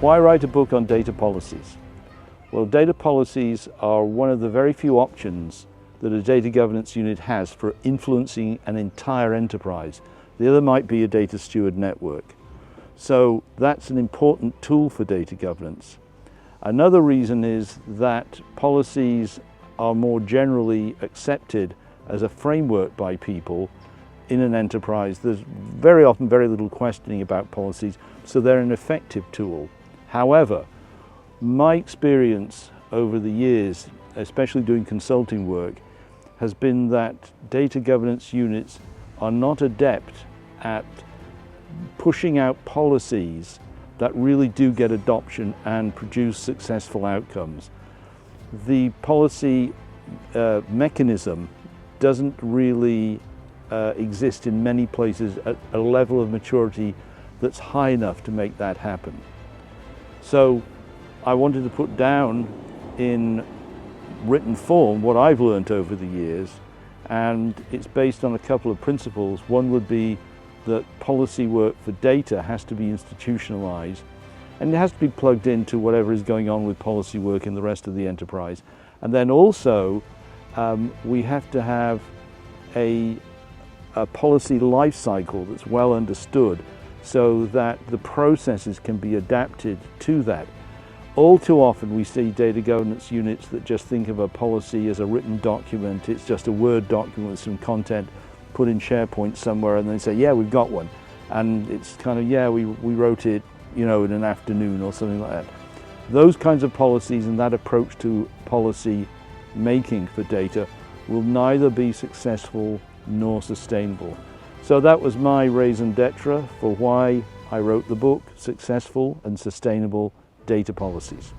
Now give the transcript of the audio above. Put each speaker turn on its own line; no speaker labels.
Why write a book on data policies? Well, data policies are one of the very few options that a data governance unit has for influencing an entire enterprise. The other might be a data steward network. So that's an important tool for data governance. Another reason is that policies are more generally accepted as a framework by people in an enterprise. There's very often very little questioning about policies, so they're an effective tool. However, my experience over the years, especially doing consulting work, has been that data governance units are not adept at pushing out policies that really do get adoption and produce successful outcomes. The policy mechanism doesn't really exist in many places at a level of maturity that's high enough to make that happen. So I wanted to put down in written form what I've learned over the years, and it's based on a couple of principles. One would be that policy work for data has to be institutionalized, and it has to be plugged into whatever is going on with policy work in the rest of the enterprise. And then also we have to have a policy life cycle that's well understood so that the processes can be adapted to that. All too often we see data governance units that just think of a policy as a written document. It's just a Word document with some content put in SharePoint somewhere, and they say, yeah, we've got one. And it's kind of, yeah, we wrote it, in an afternoon or something like that. Those kinds of policies and that approach to policy making for data will neither be successful nor sustainable. So that was my raison d'etre for why I wrote the book, Successful and Sustainable Data Policies.